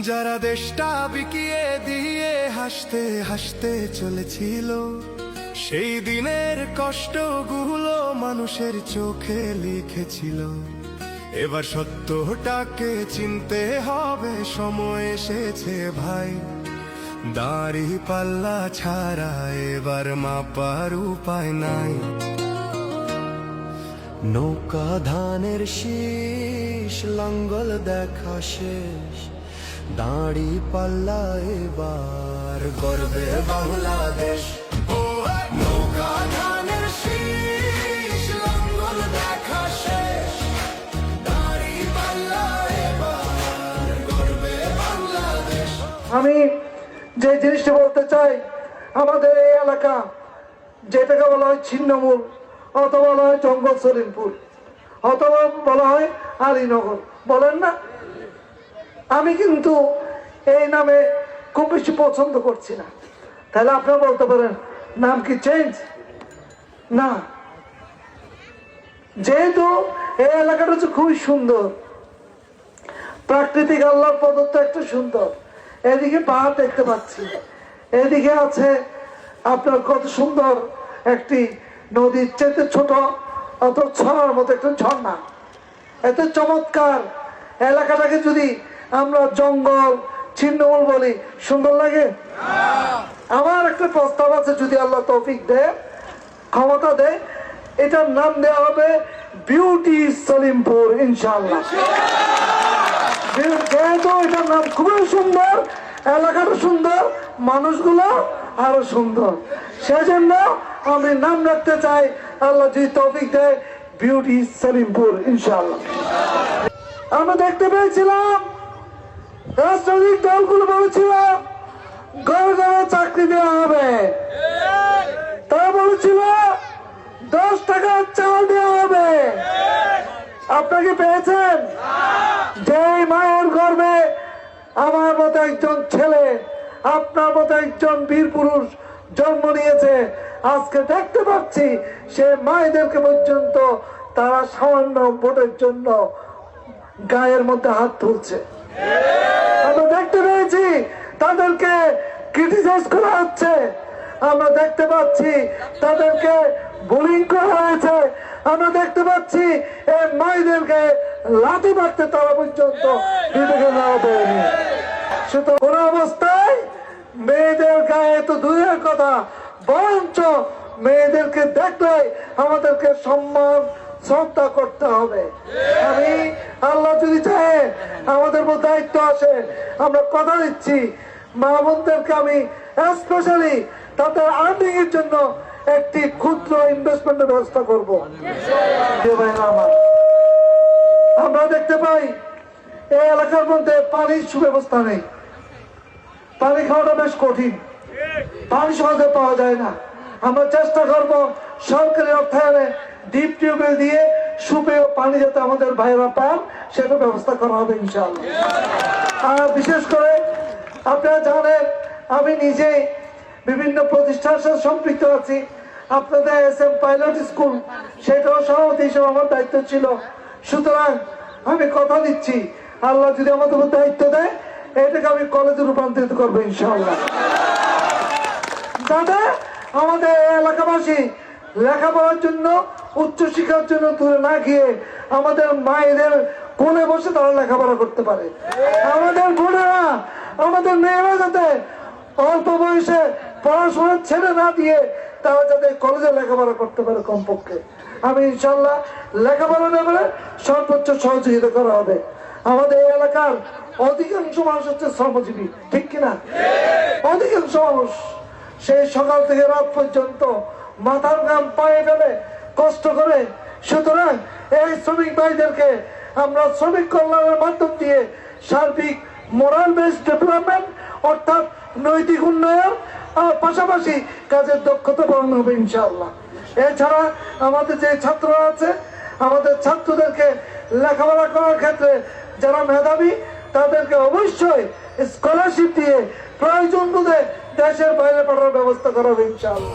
যারা দেশটা বিকিয়ে দিয়ে হাসতে হাসতে চলেছিল, সেই দিনের কষ্টগুলো মানুষের চোখে লিখেছিল। এবার সত্যটাকে চিনতে হবে, সময় এসেছে ভাই। দাড়ি পাল্লা ছাড়া এবার মাপার উপায় নাই। নৌকা ধানের শীষ, লাঙ্গল দেখা শেষ, দাড়ি পাল্লা এবার গর্বে বাংলাদেশ। নৌকা ধানের শীষ, লাঙ্গল দেখা শেষ, দাড়ি পাল্লা এবার গর্বে বাংলাদেশ। আমি যে জিনিসটা বলতে চাই, আমাদের এই এলাকা যেটাকে বলা হয় ছিন্নমূল, অথবা বলা হয় জঙ্গল সলিমপুর, অথবা বলা হয় আলীনগর, বলেন না? আমি কিন্তু এই নামে খুব বেশি পছন্দ করছি না। তাহলে আপনারা বলতে পারেন নাম কি চেঞ্জ? না, যেহেতু এই এলাকাটা হচ্ছে খুবই সুন্দর, প্রাকৃতিক আল্লাহর প্রদত্ত একটা সুন্দর। এদিকে পাহাড় দেখতে পাচ্ছি, এদিকে আছে আপনার কত সুন্দর একটি নদীর চেয়ে ছোট অত ছড়ার মতো একটা ঝর্ণা। এত চমৎকার এলাকাটাকে যদি আমরা জঙ্গল ছিন্নমূল বলি, সুন্দর লাগে? আমার একটা প্রস্তাব আছে, যদি আল্লাহ তৌফিক দেয়, ক্ষমতা দেয়, এটার নাম দেওয়া হবে বিউটি সলিমপুর, ইনশাআল্লাহ। যেহেতু এটার নাম খুবই সুন্দর, এলাকাটা সুন্দর, মানুষগুলো আরো সুন্দর, সেজন্য আমি নাম রাখতে চাই, আল্লাহ যদি তৌফিক দেয়, বিউটি সলিমপুর, ইনশাআল্লাহ। আমরা দেখতে পেয়েছিলাম রাজনৈতিক দলগুলো বলেছিল ঘরে ঘরে চাকরি দেওয়া হবে, তারা বলেছিল 10 টাকার চাল দেওয়া হবে। আপনাকে পেয়েছেন? যে মায়ের গর্ভে আমার মতো একজন ছেলে, আপনার মতো একজন বীর পুরুষ জন্ম নিয়েছে, আজকে দেখতে পাচ্ছি সে মায়েদেরকে পর্যন্ত তারা সামান্য ভোটের জন্য গায়ের মধ্যে হাত তুলছে। আমরা দেখতে পেয়েছি তাদেরকে ক্রিটিসাইজ করা হচ্ছে, আমরা দেখতে পাচ্ছি তাদেরকে বুলিং করা হয়েছে, আমরা দেখতে পাচ্ছি এই মায়েদেরকে লাঠি মারতে তারা পর্যন্ত বিবেকে নেওয়া দেয়নি। সুতরাং কোন অবস্থায় মেয়েদের গায়ে তো দূরের কথা, বরঞ্চ মেয়েদেরকে দেখলে আমাদেরকে সম্মান শ্রদ্ধা করতে হবে। আমি আল্লাহ যদি চায় আমাদের উপর দায়িত্ব আসে, আমরা কথা দিচ্ছি মা বোনদেরকে আমি স্পেশালি তাদের আর্নিং এর জন্য একটি ক্ষুদ্র ইনভেস্টমেন্টের ব্যবস্থা করবো। আমরা দেখতে পাই এই এলাকার মধ্যে পানির সুব্যবস্থা নেই, পানি খাওয়াটা বেশ কঠিন, পানি সহজে পাওয়া যায় না। আমরা চেষ্টা করব সরকারি অর্থায়নে ডিপ টিউবওয়েল দিয়ে সুপেয় পানি যাতে আমাদের ভাইয়েরা পান, সেটা ব্যবস্থা করা হবে ইনশাআল্লাহ। আর বিশেষ করে আপনারা জানেন আমি নিজেই বিভিন্ন প্রতিষ্ঠানের সাথে সম্পৃক্ত আছি। আপনাদের SM পাইলট স্কুল, সেটাও সভাপতি হিসেবে আমার দায়িত্ব ছিল। সুতরাং আমি কথা দিচ্ছি, আল্লাহ যদি আমাদের উপর দায়িত্ব দেয়, এটাকে আমি কলেজে রূপান্তরিত করবো ইনশাআল্লাহ, যাতে আমাদের এলাকাবাসী লেখাপড়ার জন্য, উচ্চশিক্ষার জন্য দূরে না গিয়ে আমাদের মায়েদের কোলে বসে তারা লেখাপড়া করতে পারে। আমাদের বোনেরা, আমাদের মেয়েরা যাতে অল্প বয়সে পড়াশোনা ছেড়ে না দিয়ে তারা যাতে কলেজে লেখাপড়া করতে পারে কমপক্ষে। আমি ইনশাল্লাহ লেখাপড়া ব্যাপারে সর্বোচ্চ সহযোগিতা করা হবে। আমাদের এই এলাকার অধিকাংশ মানুষ হচ্ছে শ্রমজীবী, ঠিক কিনা? অধিকাংশ মানুষ সেই সকাল থেকে রাত পর্যন্ত মাথার ঘাম পায়ে ফেলে কষ্ট করে। সুতরাং এই শ্রমিক ভাইদেরকে আমরা শ্রমিক কল্যাণের মাধ্যম দিয়ে সার্বিক মোরাল বেসড ডেভেলপমেন্ট অর্থাৎ নৈতিক উন্নয়ন আর পাশাপাশি কাজের দক্ষতা বাড়ানো হবে ইনশাআল্লাহ। এছাড়া আমাদের যে ছাত্ররা আছে, আমাদের ছাত্রদেরকে লেখাপড়া করার ক্ষেত্রে যারা মেধাবী তাদেরকে অবশ্যই স্কলারশিপ দিয়ে প্রয়োজন বোধে দেশের বাইরে পাঠানোর ব্যবস্থা করা হবে ইনশাআল্লাহ।